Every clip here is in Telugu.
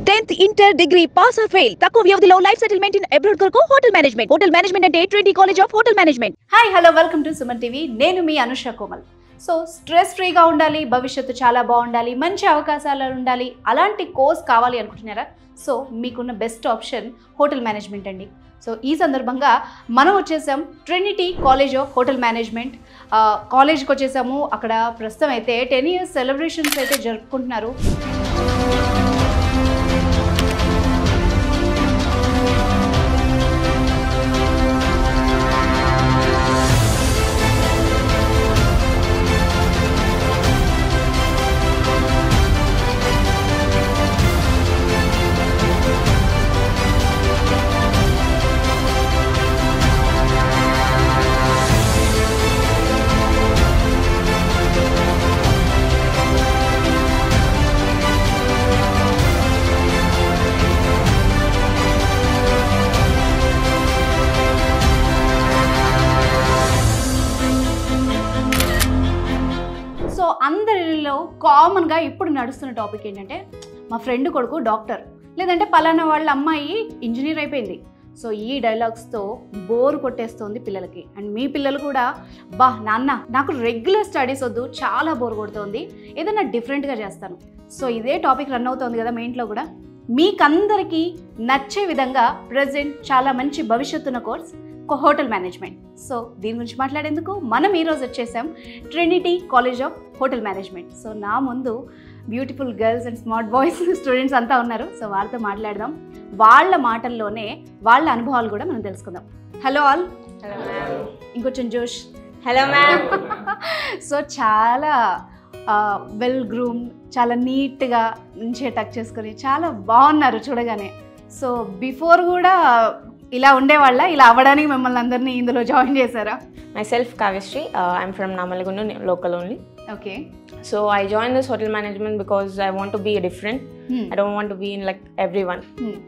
10th inter degree pass or fail తక్కువ వ్యవధిలో లైఫ్ సెటిల్మెంట్ ఇన్ అబ్రాడ్ కొరకు హోటల్ మేనేజ్మెంట్ అంటే Trinity College of Hotel management. Hi hello welcome to Suman TV. నేను మీ అనుష కోమల్. సో స్ట్రెస్ ఫ్రీగా ఉండాలి, భవిష్యత్తు చాలా బాగుండాలి, మంచి అవకాశాలు ఉండాలి, అలాంటి కోర్స్ కావాలి అనుకుంటున్నారా? సో మీకున్న బెస్ట్ ఆప్షన్ హోటల్ మేనేజ్మెంట్ అండి. సో ఈ సందర్భంగా మనం వచ్చేసాం Trinity College of Hotel management కాలేజ్కి వచ్చేసాము. అక్కడ ప్రస్తుతం అయితే 10 years సెలబ్రేషన్స్ అయితే జరుపుకుంటున్నారు. సో అందరిలో కామన్గా ఇప్పుడు నడుస్తున్న టాపిక్ ఏంటంటే మా ఫ్రెండ్ కొడుకు డాక్టర్, లేదంటే పలానా వాళ్ళ అమ్మాయి ఇంజనీర్ అయిపోయింది. సో ఈ డైలాగ్స్తో బోర్ కొట్టేస్తుంది పిల్లలకి. అండ్ మీ పిల్లలు కూడా నాన్న నాకు రెగ్యులర్ స్టడీస్ వద్దు, చాలా బోర్ కొడుతుంది, ఏదైనా డిఫరెంట్గా చేస్తాను. సో ఇదే టాపిక్ రన్ అవుతుంది కదా మీ ఇంట్లో కూడా. మీకందరికీ నచ్చే విధంగా ప్రజెంట్ చాలా మంచి భవిష్యత్తున్న కోర్స్ హోటల్ మేనేజ్మెంట్. సో దీని గురించి మాట్లాడేందుకు మనం ఈరోజు వచ్చేసాం Trinity College of Hotel management. So నా ముందు beautiful girls and smart boys students అంతా ఉన్నారు. సో వాళ్ళతో మాట్లాడదాం, వాళ్ళ మాటల్లోనే వాళ్ళ అనుభవాలు కూడా మనం తెలుసుకుందాం. Hello all. ఇంకొంచెం జోష్. Hello ma'am. సో చాలా వెల్ గ్రూమ్, చాలా నీట్గా మంచిగా టక్ చేసుకొని చాలా బాగున్నారు చూడగానే. సో బిఫోర్ కూడా ఇలా ఉండేవాళ్ళ, ఇలా అవ్వడానికి మిమ్మల్ని అందరినీ ఇందులో జాయిన్ చేశారా? Myself Kavyasri, I'm from Namalgundu, local only. Okay. So I joined this hotel management because I want to be different. I don't want to be in like everyone.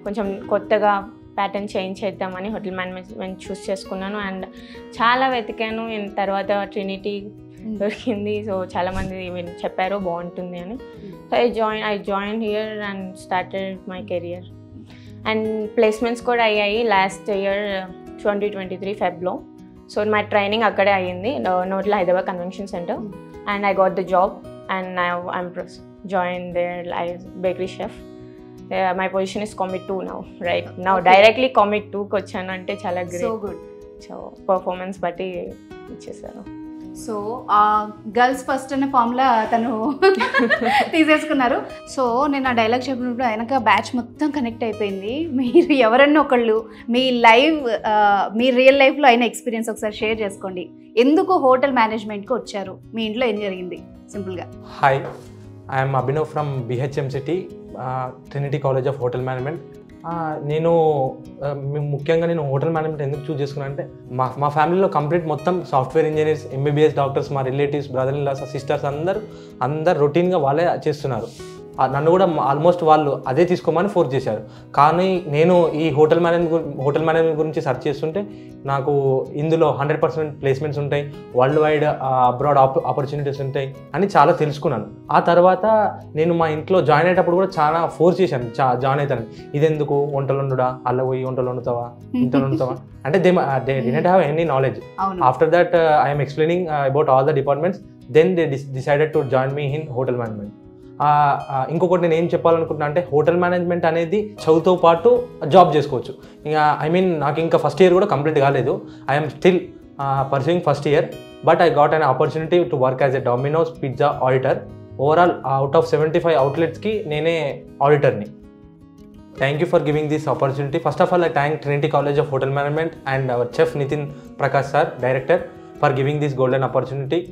కొంచెం కొత్తగా ప్యాటర్న్ చేంజ్ చేద్దామని హోటల్ మేనేజ్మెంట్ చూస్ చేసుకున్నాను. అండ్ చాలా వెతికాను, తర్వాత ట్రినిటీ దొరికింది. సో చాలామంది చెప్పారు బాగుంటుంది అని. So I joined here and started my career. And placements కూడా అయ్యాయి లాస్ట్ ఇయర్ 2023 ఫెబ్లో. సో మా ట్రైనింగ్ అక్కడే అయ్యింది, Novotel Hyderabad convention centre. And I got the job and I'm join there as bakery chef. My position is commis 2 now, right now. Directly commis 2కి వచ్చాను అంటే చాలా గ్రేట్. సో పర్ఫార్మెన్స్ బట్టి ఇచ్చేసారు. సో గర్ల్స్ ఫస్ట్ అనే ఫామ్లా తను తీసేసుకున్నారు. సో నేను ఆ డైలాగ్ చెప్పినప్పుడు వెనక బ్యాచ్ మొత్తం కనెక్ట్ అయిపోయింది. మీరు ఎవరన్నా ఒకళ్ళు మీ రియల్ లైఫ్లో అయిన ఎక్స్పీరియన్స్ ఒకసారి షేర్ చేసుకోండి. ఎందుకు హోటల్ మేనేజ్మెంట్కి వచ్చారు, మీ ఇంట్లో ఏం జరిగింది సింపుల్గా? Hi, I'm Abhinav from BHMCT, Trinity College of Hotel management. నేను ముఖ్యంగా హోటల్ మేనేజ్మెంట్ ఎందుకు చూస్ చేసుకున్నాను అంటే మా ఫ్యామిలీలో కంప్లీట్ మొత్తం సాఫ్ట్వేర్ ఇంజనీర్స్, MBBS డాక్టర్స్, మా relatives, brother in laws, sisters అందరు రొటీన్గా వాళ్ళే చేస్తున్నారు. నన్ను కూడా ఆల్మోస్ట్ వాళ్ళు అదే తీసుకోమని ఫోర్స్ చేశారు. కానీ నేను ఈ హోటల్ మేనేజ్మెంట్ గురించి సెర్చ్ చేస్తుంటే నాకు ఇందులో 100% ప్లేస్మెంట్స్ ఉంటాయి, వరల్డ్ వైడ్ అబ్రాడ్ ఆపర్చునిటీస్ ఉంటాయి అని చాలా తెలుసుకున్నాను. ఆ తర్వాత నేను మా ఇంట్లో జాయిన్ అయ్యేటప్పుడు కూడా చాలా ఫోర్స్ చేశాను జాయిన్ అవుతాను. ఇదెందుకు, వంటలు వండుడా, అల్ల పోయి వంటలు వండుతావా, ఇంతలు వండుతావా అంటే they didn't have any knowledge. After that I'm explaining about all the departments, then they decided to join me in hotel management. ఇంకొకటి నేను ఏం చెప్పాలనుకుంటున్నా అంటే హోటల్ మేనేజ్మెంట్ అనేది చదువుతో పాటు జాబ్ చేసుకోవచ్చు. ఇంకా నాకు ఇంకా ఫస్ట్ ఇయర్ కూడా కంప్లీట్ కాలేదు. I'm still pursuing first year, but I got an opportunity to work as a Domino's pizza auditor. Overall out of 75 outletsకి నేనే ఆడిటర్ని. Thank you for giving this opportunity. First of all I thank Trinity College of Hotel Management and our chef Nitin Prakash sir, director, for giving this golden opportunity.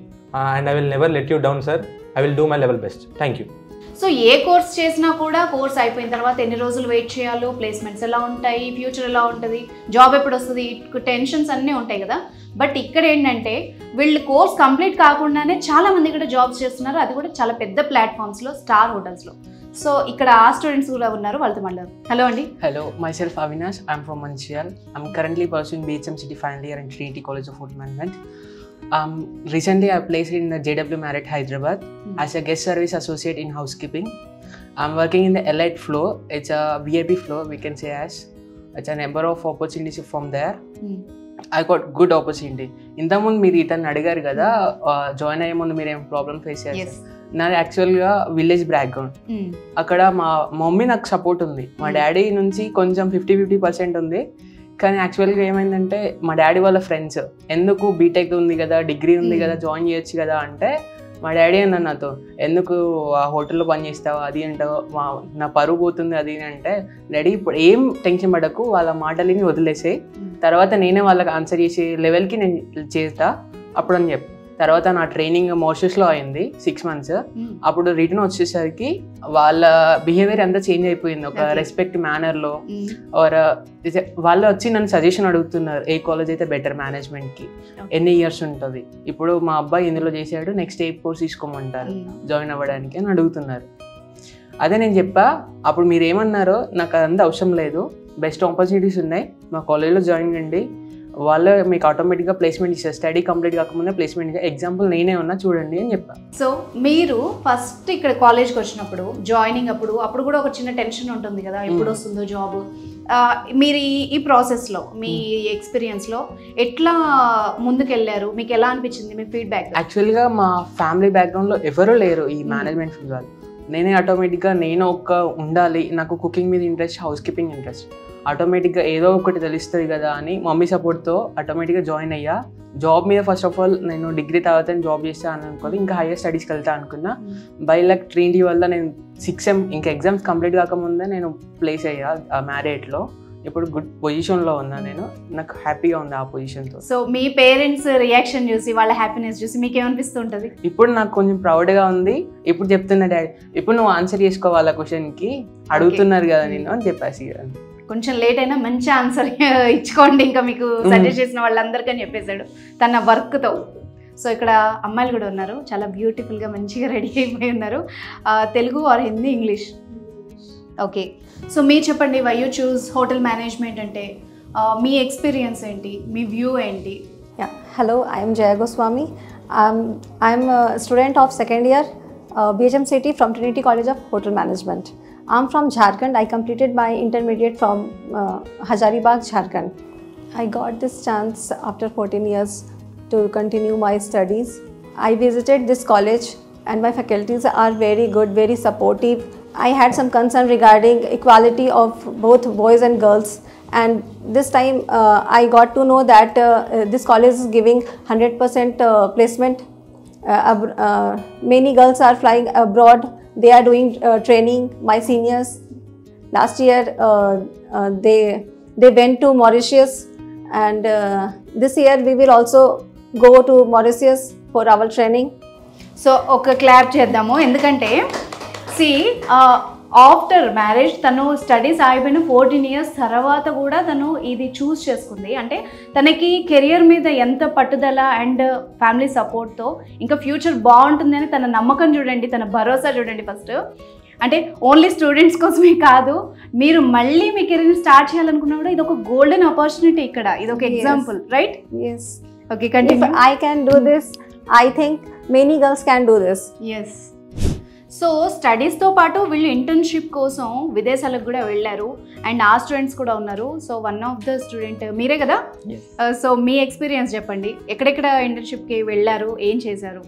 And I will never let you down sir. I will do my level best. Thank you. So A course చేసినా కూడా కోర్స్ అయిపోయిన తర్వాత ఎన్ని రోజులు వెయిట్ చేయాలో, ప్లేస్మెంట్స్ ఎలా ఉంటాయి, ఫ్యూచర్ ఎలా ఉంటుంది, జాబ్ ఎప్పుడు వస్తుంది, టెన్షన్స్ అన్నీ ఉంటాయి కదా. బట్ ఇక్కడ ఏంటంటే వీళ్ళు కోర్స్ కంప్లీట్ కాకుండానే చాలామంది ఇక్కడ జాబ్స్ చేస్తున్నారు, అది కూడా చాలా పెద్ద ప్లాట్ఫామ్స్లో, స్టార్ హోటల్స్లో. సో ఇక్కడ ఆ స్టూడెంట్స్ కూడా ఉన్నారు, వాళ్ళతో మాట్లాడారు. హలో అండి. Hello, myself Avinash. I'm from Manchial. I'm currently pursuing BHMCT final year in Trinity College of Hotel Management. Recently I placed in the JW Marriott Hyderabad as a guest service associate in housekeeping. I'm working in the elite floor. It's a VIP floor, we can say as. It's a number of opportunities from there. I got good opportunity. ఇంతకుముందు మీరు ఇతన్ని అడిగారు కదా జాయిన్ అయ్యే ముందు మీరు ఏం ప్రాబ్లమ్ ఫేస్ చేస్తారు. నాది యాక్చువల్గా విలేజ్ బ్యాక్గ్రౌండ్. అక్కడ మా మమ్మీ నాకు సపోర్ట్ ఉంది, మా డాడీ నుంచి కొంచెం 50% ఉంది. కానీ యాక్చువల్గా ఏమైందంటే మా డాడీ వాళ్ళ ఫ్రెండ్స్ ఎందుకు బీటెక్ ఉంది కదా, డిగ్రీ ఉంది కదా, జాయిన్ చేయొచ్చు కదా అంటే మా డాడీ అన్న నాతో ఎందుకు ఆ హోటల్లో పని చేస్తావు అది అంటావు, నా పరువు పోతుంది అది అంటే, డాడీ ఇప్పుడు ఏం టెన్షన్ పడకు, వాళ్ళ మాటలని వదిలేసాయి, తర్వాత నేనే వాళ్ళకి ఆన్సర్ చేసే లెవెల్కి నేను చేస్తా అప్పుడు అని చెప్పి. తర్వాత నా ట్రైనింగ్ మోషస్లో అయింది 6 months. అప్పుడు రిటర్న్ వచ్చేసరికి వాళ్ళ బిహేవియర్ అంతా చేంజ్ అయిపోయింది, ఒక రెస్పెక్ట్ మేనర్లో. ఆర్ వాళ్ళు వచ్చి నన్ను సజెషన్ అడుగుతున్నారు, ఏ కాలేజ్ అయితే బెటర్ మేనేజ్మెంట్కి, ఎన్ని ఇయర్స్ ఉంటుంది, ఇప్పుడు మా అబ్బాయి ఇందులో చేసాడు, నెక్స్ట్ ఏ కోర్స్ తీసుకోమంటారు జాయిన్ అవ్వడానికి అని అడుగుతున్నారు. అదే నేను చెప్పా, అప్పుడు మీరు ఏమన్నారో నాకు అదంతా అవసరం లేదు, బెస్ట్ ఆపర్చునిటీస్ ఉన్నాయి, మా కాలేజ్లో జాయిన్ కండి, వాళ్ళు మీకు ఆటోమేటిక్గా ప్లేస్మెంట్ ఇస్తారు, స్టడీ కంప్లీట్ కాకముందే ప్లేస్మెంట్ ఇస్తారు, ఎగ్జాంపుల్ నేనే ఉన్నా చూడండి అని చెప్పాను. సో మీరు ఫస్ట్ ఇక్కడ కాలేజ్కి వచ్చినప్పుడు జాయినింగ్ అప్పుడు కూడా ఒక చిన్న టెన్షన్ ఉంటుంది కదా, ఎప్పుడు వస్తుందో జాబ్. మీరు ఈ ప్రాసెస్లో మీ ఎక్స్పీరియన్స్లో ఎట్లా ముందుకెళ్ళారు, మీకు ఎలా అనిపించింది, మీ ఫీడ్బ్యాక్? యాక్చువల్గా మా ఫ్యామిలీ బ్యాక్గ్రౌండ్లో ఎవరూ లేరు ఈ మేనేజ్మెంట్ ఫీల్డ్ వాళ్ళు. నేనే ఆటోమేటిక్గా నేను ఉండాలి, నాకు కుకింగ్ మీద ఇంట్రెస్ట్, హౌస్ కీపింగ్ ఇంట్రెస్ట్, ఆటోమేటిక్గా ఏదో ఒకటి తెలుస్తుంది కదా అని మమ్మీ సపోర్ట్తో ఆటోమేటిక్గా జాయిన్ అయ్యా. జాబ్ మీద ఫస్ట్ ఆఫ్ ఆల్ నేను డిగ్రీ తర్వాత జాబ్ చేస్తాను అనుకోవాలి, ఇంకా హైయర్ స్టడీస్కి వెళ్తా అనుకున్నా. బై లక్ ట్రీనిటీ వల్ల నేను 6M ఇంకా ఎగ్జామ్స్ కంప్లీట్ కాకముందే నేను ప్లేస్ అయ్యా మ్యారేట్లో. ఇప్పుడు గుడ్ పొజిషన్లో ఉన్నా, నేను నాకు హ్యాపీగా ఉంది ఆ పొజిషన్తో. సో మీ పేరెంట్స్ రియాక్షన్ చూసి, వాళ్ళ హ్యాపీనెస్ చూసి మీకు ఏమనిపిస్తుంటుంది? ఇప్పుడు నాకు కొంచెం ప్రౌడ్గా ఉంది. ఇప్పుడు చెప్తున్నా డాడీ, ఇప్పుడు నువ్వు ఆన్సర్ చేసుకోవాలి ఆ క్వశ్చన్కి, అడుగుతున్నారు కదా నేను అని చెప్పేసి. కొంచెం లేట్ అయినా మంచి ఆన్సర్ ఇచ్చుకోండి, ఇంకా మీకు సజెస్ట్ చేసిన వాళ్ళందరికీ అని చెప్పేశాడు తన వర్క్తో. సో ఇక్కడ అమ్మాయిలు కూడా ఉన్నారు, చాలా బ్యూటిఫుల్గా మంచిగా రెడీ అయిపోయి ఉన్నారు. Telugu or Hindi, English? Okay. So మీరు చెప్పండి, why you choose hotel management అంటే మీ ఎక్స్పీరియన్స్ ఏంటి, మీ వ్యూ ఏంటి? Hello, I am Jaya Goswami. I am a student of second year BHMCT from Trinity College of Hotel Management. I am from Jharkhand. I completed my intermediate from Hazaribagh, Jharkhand. I got this chance after 14 years to continue my studies. I visited this college and my faculties are very good, very supportive. I had some concern regarding equality of both boys and girls, and this time I got to know that this college is giving 100% placement. Many girls are flying abroad, they are doing training. My seniors last year they went to Mauritius, and this year we will also go to Mauritius for our training. So ఒక క్లాప్ చేద్దాము, ఎందుకంటే ఆఫ్టర్ మ్యారేజ్ తను స్టడీస్ అయిపోయిన 14 years తర్వాత కూడా తను ఇది చూస్ చేసుకుంది. అంటే తనకి కెరియర్ మీద ఎంత పట్టుదల అండ్ ఫ్యామిలీ సపోర్ట్తో ఇంకా ఫ్యూచర్ బాగుంటుందని తన నమ్మకం చూడండి, తన భరోసా చూడండి. ఫస్ట్ అంటే ఓన్లీ స్టూడెంట్స్ కోసమే కాదు, మీరు మళ్ళీ మీ కెరీర్ స్టార్ట్ చేయాలనుకున్నా కూడా ఇది ఒక గోల్డెన్ ఆపర్చునిటీ, ఇక్కడ ఇది ఒక example, right? Yes. Okay, continue. If I can do this, I think many girls can do this. Yes. So స్టడీస్తో పాటు వీళ్ళు ఇంటర్న్షిప్ కోసం విదేశాలకు కూడా వెళ్ళారు, అండ్ ఆ స్టూడెంట్స్ కూడా ఉన్నారు. So one of the student మీరే కదా? సో మీ ఎక్స్పీరియన్స్ చెప్పండి, ఎక్కడెక్కడ ఇంటర్న్షిప్కి వెళ్ళారు, ఏం చేశారు?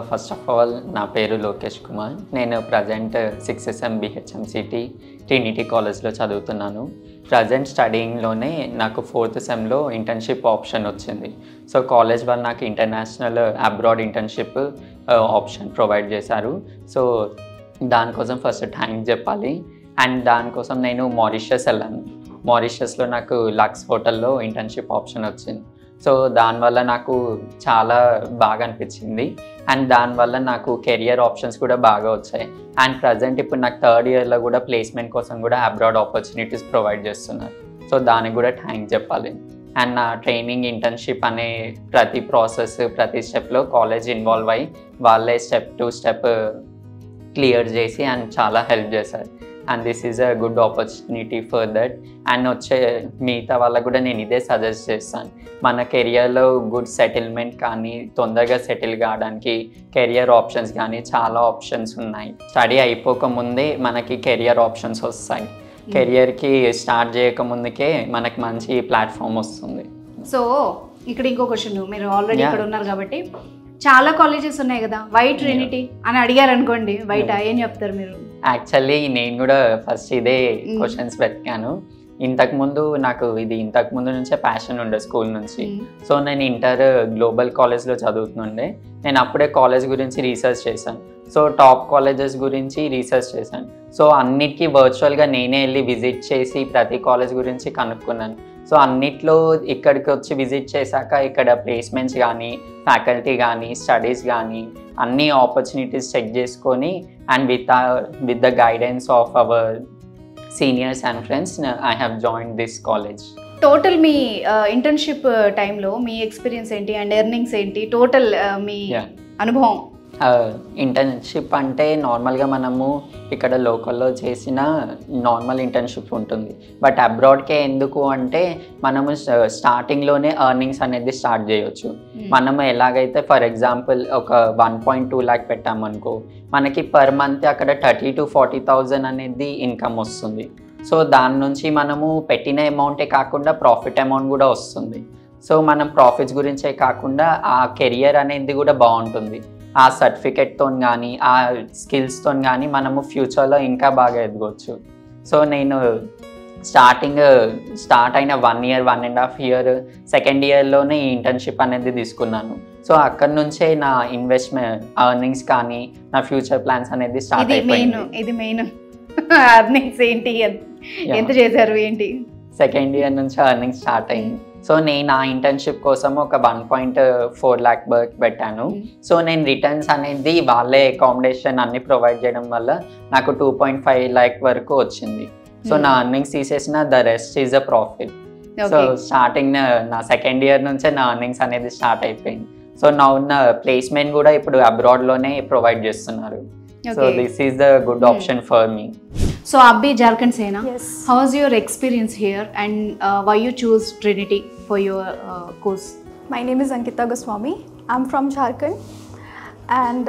ఫస్ట్ ఆఫ్ ఆల్ నా పేరు లోకేష్ కుమార్. నేను ప్రజెంట్ 6SM BHMCT ట్రినిటీ కాలేజ్లో చదువుతున్నాను. ప్రజెంట్ స్టడీయింగ్లోనే నాకు 4th సెమ్లో ఇంటర్న్షిప్ ఆప్షన్ వచ్చింది. సో కాలేజ్ వాళ్ళు నాకు international abroad internship option provide చేశారు. సో దానికోసం ఫస్ట్ థ్యాంక్స్ చెప్పాలి. అండ్ దానికోసం నేను మారిషియస్ వెళ్ళాను. మారిషియస్లో నాకు లక్స్ హోటల్లో ఇంటర్న్షిప్ ఆప్షన్ వచ్చింది. సో దానివల్ల నాకు చాలా బాగా అనిపించింది, అండ్ దానివల్ల నాకు కెరియర్ ఆప్షన్స్ కూడా బాగా వచ్చాయి. అండ్ ప్రజెంట్ ఇప్పుడు నాకు 3rd ఇయర్లో కూడా ప్లేస్మెంట్ కోసం కూడా అబ్రాడ్ ఆపర్చునిటీస్ ప్రొవైడ్ చేస్తున్నారు. సో దానికి కూడా థ్యాంక్స్ చెప్పాలి. అండ్ నా ట్రైనింగ్, ఇంటర్న్షిప్ అనే ప్రతి ప్రాసెస్, ప్రతి స్టెప్లో కాలేజ్ ఇన్వాల్వ్ అయ్యి వాళ్ళే స్టెప్ టు స్టెప్ క్లియర్ చేసి అండ్ చాలా హెల్ప్ చేశారు. And this is a good opportunity for that. And వచ్చే మిగతా వాళ్ళకు కూడా నేను ఇదే సజెస్ట్ చేస్తాను, మన కెరియర్లో గుడ్ సెటిల్మెంట్ కానీ తొందరగా సెటిల్ కావడానికి కెరియర్ ఆప్షన్స్ కానీ చాలా ఆప్షన్స్ ఉన్నాయి. స్టడీ అయిపోకముందే మనకి కెరియర్ ఆప్షన్స్ వస్తాయి, కెరియర్కి స్టార్ట్ చేయకముందుకే మనకి మంచి ప్లాట్ఫామ్ వస్తుంది. సో ఇక్కడ ఇంకో క్వశ్చన్, మీరు ఆల్రెడీ ఇక్కడ ఉన్నారు కాబట్టి చాలా కాలేజెస్ ఉన్నాయి కదా, వై ట్రినిటీ అని అడిగారు అనుకోండి, బయట ఏం చెప్తారు మీరు? యాక్చువల్లీ నేను కూడా ఫస్ట్ ఇదే క్వశ్చన్స్ వెతికాను. ఇంతకుముందు నాకు ఇది ఇంతకుముందు నుంచే ప్యాషన్ ఉండే స్కూల్ నుంచి. సో నేను ఇంటర్ గ్లోబల్ కాలేజ్లో చదువుతుండే. నేను అప్పుడే కాలేజ్ గురించి రీసెర్చ్ చేశాను. సో టాప్ కాలేజెస్ గురించి రీసెర్చ్ చేశాను. సో అన్నిటికీ వర్చువల్గా నేనే వెళ్ళి విజిట్ చేసి ప్రతి కాలేజ్ గురించి కనుక్కున్నాను. సో అన్నిట్లో ఇక్కడికి వచ్చి విజిట్ చేశాక ఇక్కడ ప్లేస్మెంట్స్ కానీ ఫ్యాకల్టీ కానీ స్టడీస్ కానీ అన్ని ఆపర్చునిటీస్ చెక్ చేసుకొని and with the guidance of our seniors and friends I have joined this college. Total me internship టైంలో మీ ఎక్స్పీరియన్స్ ఏంటి అండ్ ఎర్నింగ్స్ ఏంటి, టోటల్ మీ అనుభవం? ఇంటర్న్షిప్ అంటే నార్మల్గా మనము ఇక్కడ లోకల్లో చేసిన నార్మల్ ఇంటర్న్షిప్ ఉంటుంది. బట్ అబ్రాడ్కే ఎందుకు అంటే మనము స్టార్టింగ్లోనే ఎర్నింగ్స్ అనేది స్టార్ట్ చేయొచ్చు. మనము ఎలాగైతే ఫర్ ఎగ్జాంపుల్ ఒక 1.2 lakh పెట్టామనుకో, మనకి పర్ మంత్ అక్కడ 30,000 to 40,000 అనేది ఇన్కమ్ వస్తుంది. సో దాని నుంచి మనము పెట్టిన అమౌంటే కాకుండా ప్రాఫిట్ అమౌంట్ కూడా వస్తుంది. సో మనం ప్రాఫిట్స్ గురించే కాకుండా ఆ కెరియర్ అనేది కూడా బాగుంటుంది. ఆ సర్టిఫికెట్తో కానీ ఆ స్కిల్స్తో కానీ మనము ఫ్యూచర్లో ఇంకా బాగా ఎదగవచ్చు. సో నేను స్టార్ట్ అయిన 1 year 1.5 year సెకండ్ ఇయర్లోనే ఈ ఇంటర్న్షిప్ అనేది తీసుకున్నాను. సో అక్కడ నుంచే నా ఇన్వెస్ట్మెంట్ ఎర్నింగ్స్ కానీ నా ఫ్యూచర్ ప్లాన్స్ అనేది స్టార్ట్ అయిపోయింది. ఇది మెయిన్ ఎర్నింగ్స్ ఏంటి, ఎంత చేశారు ఏంటి? సెకండ్ ఇయర్ నుంచి ఎర్నింగ్స్ స్టార్ట్ అయింది. సో నేను ఆ ఇంటర్న్షిప్ కోసం ఒక 1.4 lakh పెట్టాను. సో నేను రిటర్న్స్ అనేది వాళ్ళే అకామిడేషన్ అన్ని ప్రొవైడ్ చేయడం వల్ల నాకు 2.5 lakh వరకు వచ్చింది. సో నా ఎర్నింగ్స్ తీసేసిన the rest is a profit. So starting నా సెకండ్ ఇయర్ నుంచే నా ఎర్నింగ్స్ అనేది స్టార్ట్ అయిపోయింది. సో నా ప్లేస్మెంట్ కూడా ఇప్పుడు అబ్రాడ్లోనే ప్రొవైడ్ చేస్తున్నారు. So this is the good option for me. So Abhi, Jharkhand se na? Yes. How was your experience here and why you choose Trinity for your course? My name is Ankita Goswami. I'm from Jharkhand, and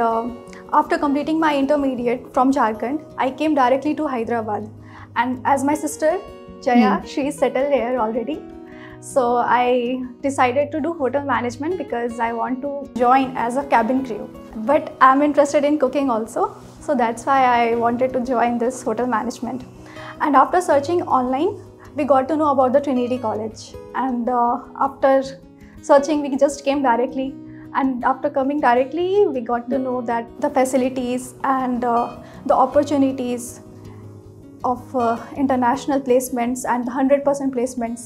after completing my intermediate from Jharkhand, I came directly to Hyderabad. And as my sister Jaya, she is settled here already. So I decided to do hotel management because I want to join as a cabin crew. But I'm interested in cooking also. So that's why I wanted to join this hotel management. And after searching online, we got to know about the Trinity College. And after searching, we just came directly. And after coming directly, we got to know that the facilities and the opportunities of international placements and the 100% placements.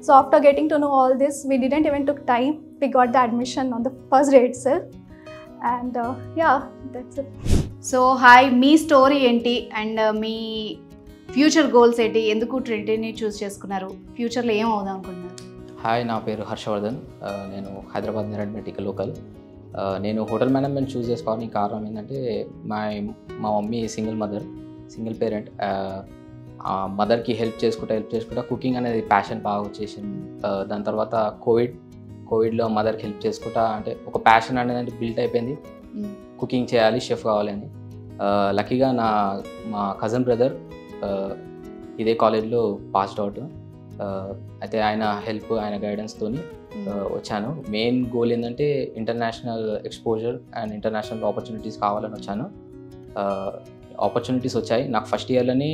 So after getting to know all this, we didn't even took time. We got the admission on the first day itself. And yeah, that's it. So hi, me story ఏంటి అండ్ మీ ఫ్యూచర్ గోల్స్ ఏంటి, ఎందుకు ట్రినిటీని చూస్ చేసుకున్నారు, ఫ్యూచర్లో ఏం అవుదాం అనుకుంటున్నారు? హాయ్, నా పేరు హర్షవర్ధన్. నేను హైదరాబాద్ నియర్ లోకల్. నేను హోటల్ మేనేజ్మెంట్ చూస్ చేసుకోవడానికి కారణం ఏంటంటే మా మమ్మీ సింగిల్ పేరెంట్. మదర్కి హెల్ప్ చేసుకుంటా కుకింగ్ అనేది ప్యాషన్ బాగా వచ్చేసింది. దాని తర్వాత కోవిడ్లో మదర్కి హెల్ప్ చేసుకుంటా అంటే ఒక ప్యాషన్ అనేది బిల్ట్ అయిపోయింది. కుకింగ్ చేయాలి, షెఫ్ కావాలని. లక్కీగా మా కజన్ బ్రదర్ ఇదే కాలేజ్లో పాస్డ్ అవుట్. అయితే ఆయన హెల్ప్, ఆయన గైడెన్స్తో వచ్చాను. మెయిన్ గోల్ ఏంటంటే international exposure and international opportunities కావాలని వచ్చాను. ఆపర్చునిటీస్ వచ్చాయి. నాకు ఫస్ట్ ఇయర్లోనే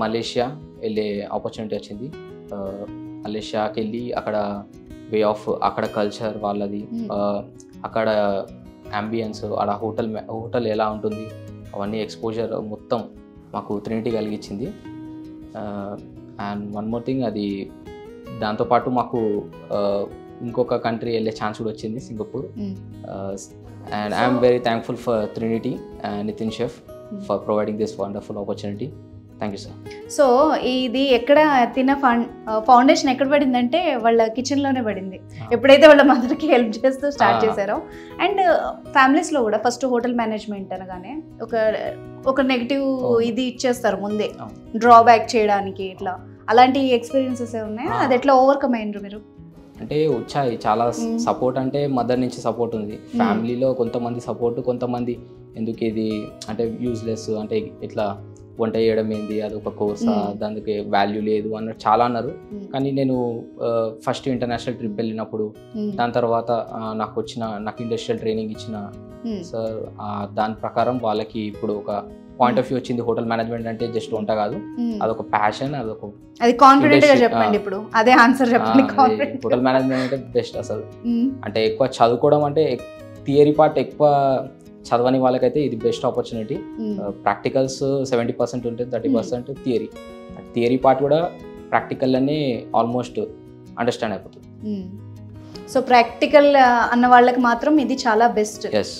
మలేషియా వెళ్ళే ఆపర్చునిటీ వచ్చింది. మలేషియాకి వెళ్ళి అక్కడ వే ఆఫ్ అక్కడ కల్చర్ వాళ్ళది, అక్కడ అంబియన్స్, అక్కడ హోటల్ ఎలా ఉంటుంది అవన్నీ ఎక్స్పోజర్ మొత్తం మాకు ట్రినిటీ కలిగించింది. అండ్ వన్ మోర్ థింగ్, అది దాంతోపాటు మాకు ఇంకొక కంట్రీ వెళ్ళే ఛాన్స్ కూడా వచ్చింది, Singapore. And I'm very thankful for Trinity and Nitin Chef for providing this wonderful opportunity. Thank you sir. So ఇది ఎక్కడ తిన్న ఫౌండేషన్ ఎక్కడ పడిందంటే వాళ్ళ కిచెన్లోనే పడింది. ఎప్పుడైతే వాళ్ళ మదర్కి హెల్ప్ చేస్తూ స్టార్ట్ చేశారో. అండ్ ఫ్యామిలీస్లో కూడా ఫస్ట్ హోటల్ మేనేజ్మెంట్ అనగానే ఒక నెగిటివ్ ఇది ఇచ్చేస్తారు ముందే, డ్రాబ్యాక్ చేయడానికి. ఇట్లా అలాంటి ఎక్స్పీరియన్సెస్ ఉన్నాయా? అది ఎట్లా ఓవర్కమ్ అయినరు మీరు? అంటే వచ్చాయి చాలా సపోర్ట్. అంటే మదర్ నుంచి సపోర్ట్ ఉంది, ఫ్యామిలీలో కొంతమంది సపోర్ట్, కొంతమంది ఎందుకు ఇది అంటే యూజ్లెస్, అంటే ఇట్లా వంట చేయడం ఏంది, అది ఒక కోర్సా, దానికి వాల్యూ లేదు అన్నట్టు చాలా అన్నారు. కానీ నేను ఫస్ట్ ఇంటర్నేషనల్ ట్రిప్ వెళ్ళినప్పుడు, దాని తర్వాత నాకు ఇండస్ట్రియల్ ట్రైనింగ్ ఇచ్చిన సార్, దాని ప్రకారం వాళ్ళకి ఇప్పుడు ఒక పాయింట్ ఆఫ్ వ్యూ వచ్చింది. హోటల్ మేనేజ్మెంట్ అంటే జస్ట్ వంట కాదు, అదొక ప్యాషన్, అది కాన్ఫిడెంట్ గా చెప్పండి. ఇప్పుడు అదే ఆన్సర్ చెప్పండి. హోటల్ మేనేజ్మెంట్ అంటే బెస్ట్ అసలు. అంటే ఎక్కువ చదువుకోవడం, అంటే థియరీ పార్ట్ ఎక్కువ చదవని వాళ్ళకైతే ఇది బెస్ట్ ఆపర్చునిటీ. ప్రాక్టికల్స్ 70% ఉంటుంది, 30% థియరీ పార్ట్ కూడా ప్రాక్టికల్లోనే ఆల్మోస్ట్ అండర్స్టాండ్ అయిపోతుంది. సో ప్రాక్టికల్ అన్న వాళ్ళకి మాత్రం ఇది చాలా బెస్ట్. ఎస్.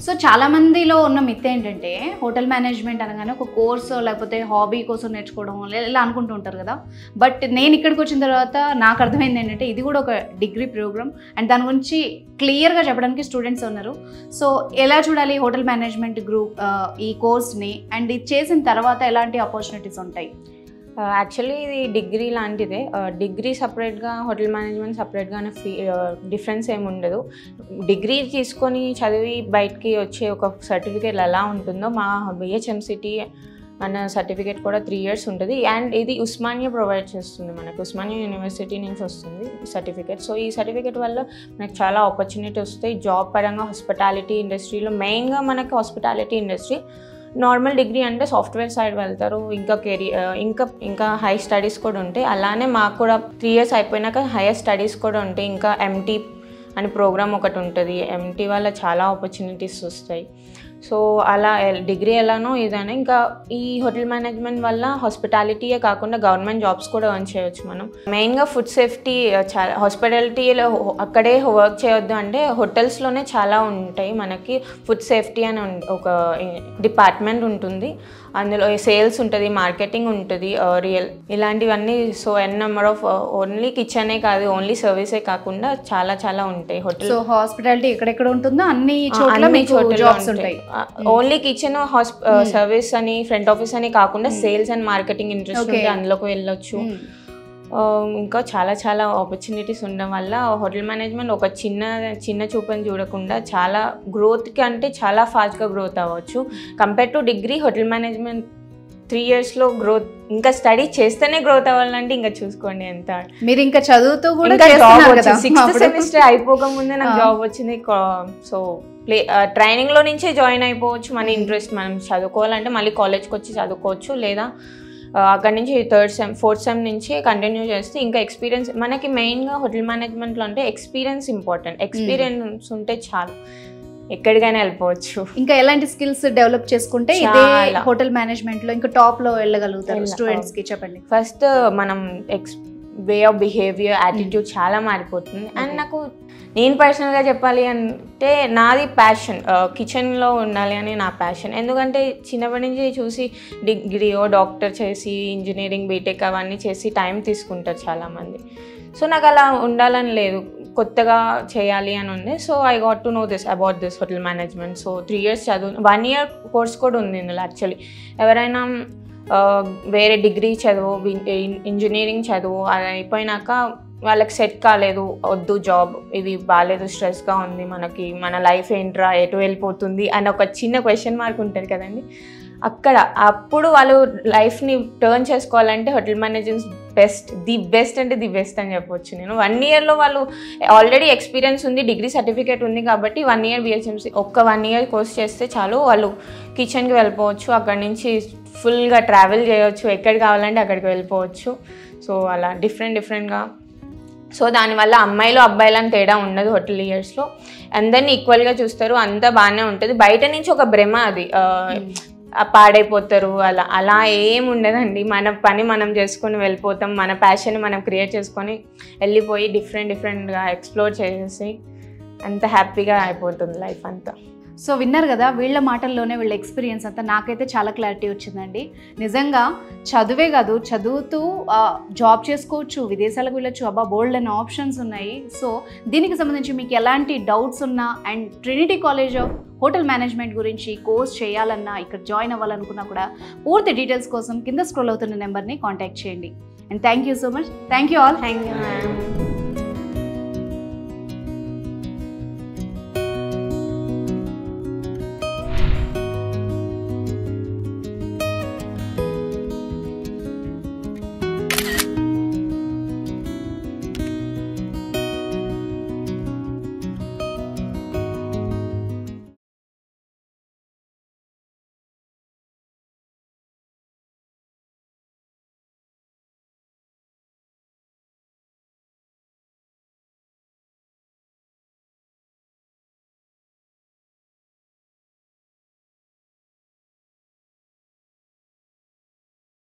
సో చాలా మందిలో ఉన్న మిత్ ఏంటంటే హోటల్ మేనేజ్మెంట్ అనగానే ఒక కోర్సు లేకపోతే హాబీ కోసం నేర్చుకోవడం ఇలా అనుకుంటూ ఉంటారు కదా. బట్ నేను ఇక్కడికి వచ్చిన తర్వాత నాకు అర్థమైంది ఏంటంటే ఇది కూడా ఒక డిగ్రీ ప్రోగ్రామ్. అండ్ దాని గురించి క్లియర్గా చెప్పడానికి స్టూడెంట్స్ ఉన్నారు. సో ఎలా చూడాలి హోటల్ మేనేజ్మెంట్ గ్రూప్ ఈ కోర్స్ని, అండ్ ఇది చేసిన తర్వాత ఎలాంటి ఆపర్చునిటీస్ ఉంటాయి? యాక్చువల్లీ ఇది డిగ్రీ లాంటిదే. డిగ్రీ సపరేట్గా, హోటల్ మేనేజ్మెంట్ సపరేట్గా డిఫరెన్స్ ఏమి ఉండదు. డిగ్రీ తీసుకొని చదివి బయటికి వచ్చే ఒక సర్టిఫికేట్ ఎలా ఉంటుందో మా బిహెచ్ఎంసిటీ అన్న సర్టిఫికేట్ కూడా 3 years ఉంటుంది. అండ్ ఇది ఉస్మానియా ప్రొవైడ్ చేస్తుంది మనకు, ఉస్మానియా యూనివర్సిటీ నుంచి వస్తుంది సర్టిఫికేట్. సో ఈ సర్టిఫికేట్ వల్ల మనకు చాలా ఆపర్చునిటీ వస్తాయి జాబ్ పరంగా. హాస్పిటాలిటీ ఇండస్ట్రీలో మెయిన్గా మనకి హాస్పిటాలిటీ ఇండస్ట్రీ. నార్మల్ డిగ్రీ అంటే సాఫ్ట్వేర్ సైడ్ వెళ్తారు, ఇంకా ఇంకా హై స్టడీస్ కూడా ఉంటాయి. అలానే మాకు కూడా 3 years అయిపోయినాక హైయర్ స్టడీస్ కూడా ఉంటాయి. ఇంకా ఎంటీ అని ప్రోగ్రామ్ ఒకటి ఉంటుంది. ఎంటీ వల్ల చాలా ఆపర్చునిటీస్ వస్తాయి. సో అలా డిగ్రీ ఎలానో ఇదైనా ఇంకా ఈ హోటల్ మేనేజ్మెంట్ వల్ల హాస్పిటాలిటీయే కాకుండా గవర్నమెంట్ జాబ్స్ కూడా ఎర్న్ చేయవచ్చు మనం. మెయిన్గా ఫుడ్ సేఫ్టీ, చాలా హాస్పిటాలిటీలో అక్కడే వర్క్ చేయొద్దు అంటే హోటల్స్లోనే చాలా ఉంటాయి. మనకి ఫుడ్ సేఫ్టీ అని ఒక డిపార్ట్మెంట్ ఉంటుంది. అందులో సేల్స్ ఉంటుంది, మార్కెటింగ్ ఉంటుంది, ఇలాంటివన్నీ. సో నెంబర్ ఆఫ్ ఓన్లీ కిచెనే కాదు, ఓన్లీ సర్వీసే కాకుండా చాలా చాలా ఉంటాయి హోటల్. సో హాస్పిటాలిటీ ఎక్కడెక్కడ ఉంటుందో అన్ని చోట్ల జాబ్స్ ఉంటాయి. ఓన్లీ కిచెన్ సర్వీస్ అని ఫ్రంట్ ఆఫీస్ అని కాకుండా సేల్స్ అండ్ మార్కెటింగ్ ఇంట్రెస్ట్ ఉంటే అందులోకి వెళ్ళొచ్చు. ఇంకా చాలా చాలా ఆపర్చునిటీస్ ఉండడం వల్ల హోటల్ మేనేజ్మెంట్ ఒక చిన్న చూపని చూడకుండా చాలా గ్రోత్కి అంటే చాలా ఫాస్ట్గా గ్రోత్ అవ్వచ్చు. Compare to degree, hotel management 3 yearsలో గ్రోత్, ఇంకా స్టడీ చేస్తేనే గ్రోత్ అవ్వాలంటే ఇంకా చూసుకోండి ఎంత. మీరు ఇంకా చదువుతూ కూడా జాబ్ వచ్చింది, 6th semester అయిపోకముందే నాకు జాబ్ వచ్చింది. సో ట్రైనింగ్లో నుంచే జాయిన్ అయిపోవచ్చు. మన ఇంట్రెస్ట్, మనం చదువుకోవాలంటే మళ్ళీ కాలేజ్కి వచ్చి చదువుకోవచ్చు, లేదా అక్కడ నుంచి 3rd sem 4th sem నుంచి కంటిన్యూ చేస్తే ఇంకా ఎక్స్పీరియన్స్. మనకి మెయిన్గా హోటల్ మేనేజ్మెంట్లో అంటే ఎక్స్పీరియన్స్ ఇంపార్టెంట్. ఎక్స్పీరియన్స్ ఉంటే చాలు, ఎక్కడికైనా వెళ్ళిపోవచ్చు. ఇంకా ఎలాంటి స్కిల్స్ డెవలప్ చేసుకుంటే ఇదే హోటల్ మేనేజ్మెంట్లో ఇంకా టాప్లో వెళ్ళగలుగుతారు స్టూడెంట్స్కి చెప్పండి? ఫస్ట్ మనం వే ఆఫ్ బిహేవియర్, యాటిట్యూడ్ చాలా మారిపోతుంది. అండ్ నేను పర్సనల్గా చెప్పాలి అంటే నాది ప్యాషన్, కిచెన్లో ఉండాలి అని నా ప్యాషన్. ఎందుకంటే చిన్నప్పటి నుంచి చూసి డిగ్రీయో డాక్టర్ చేసి ఇంజనీరింగ్ బీటెక్ అవన్నీ చేసి టైం తీసుకుంటారు చాలామంది. సో నాకు అలా ఉండాలని లేదు, కొత్తగా చేయాలి అని ఉంది. So I got to know about this hotel management. So 3 years చదువు, 1 year కోర్స్ కూడా ఉంది ఇందులో. యాక్చువల్లీ ఎవరైనా వేరే డిగ్రీ చదువు, ఇంజనీరింగ్ చదువు అది అయిపోయినాక వాళ్ళకి సెట్ కాలేదు, వద్దు జాబ్, ఇది బాగాలేదు, స్ట్రెస్గా ఉంది, మన లైఫ్ ఏంట్రా, ఎటు వెళ్ళిపోతుంది అని ఒక చిన్న క్వశ్చన్ మార్క్ ఉంటుంది కదండి. అప్పుడు వాళ్ళు లైఫ్ని టర్న్ చేసుకోవాలంటే హోటల్ మేనేజ్మెంట్ ది బెస్ట్ అంటే ది బెస్ట్ అని చెప్పొచ్చు నేను. 1 yearలో వాళ్ళు ఆల్రెడీ ఎక్స్పీరియన్స్ ఉంది, డిగ్రీ సర్టిఫికేట్ ఉంది కాబట్టి 1 year బిహెచ్ఎంసీ 1 year కోర్స్ చేస్తే చాలు, వాళ్ళు కిచెన్కి వెళ్ళిపోవచ్చు. అక్కడి నుంచి ఫుల్గా ట్రావెల్ చేయవచ్చు, ఎక్కడికి కావాలంటే అక్కడికి వెళ్ళిపోవచ్చు. సో అలా డిఫరెంట్గా. సో దానివల్ల అమ్మాయిలు అబ్బాయిలని తేడా ఉండదు హోటల్ ఇయర్స్లో, అందరినీ ఈక్వల్గా చూస్తారు, అంతా బాగానే ఉంటుంది. బయట నుంచి ఒక భ్రమ, అది పాడైపోతారు అలా ఏం ఉండదండి. మన పని మనం చేసుకొని వెళ్ళిపోతాం, మన ప్యాషన్ మనం క్రియేట్ చేసుకొని వెళ్ళిపోయి డిఫరెంట్గా ఎక్స్ప్లోర్ చేసేసి అంత హ్యాపీగా అయిపోతుంది లైఫ్ అంతా. సో విన్నారు కదా, వీళ్ళ మాటల్లోనే వీళ్ళ ఎక్స్పీరియన్స్ అంతా నాకైతే చాలా క్లారిటీ వచ్చిందండి. నిజంగా చదువే కాదు, చదువుతూ జాబ్ చేసుకోవచ్చు, విదేశాలకు వెళ్ళొచ్చు, అబ్బా బోల్డ్ అనే ఆప్షన్స్ ఉన్నాయి. సో దీనికి సంబంధించి మీకు ఎలాంటి డౌట్స్ ఉన్నా and Trinity College of Hotel management గురించి కోర్స్ చేయాలన్నా, ఇక్కడ జాయిన్ అవ్వాలనుకున్నా కూడా పూర్తి డీటెయిల్స్ కోసం కింద స్క్రోల్ అవుతున్న నెంబర్ని కాంటాక్ట్ చేయండి. And thank you so much. Thank you all. Thank you ma'am.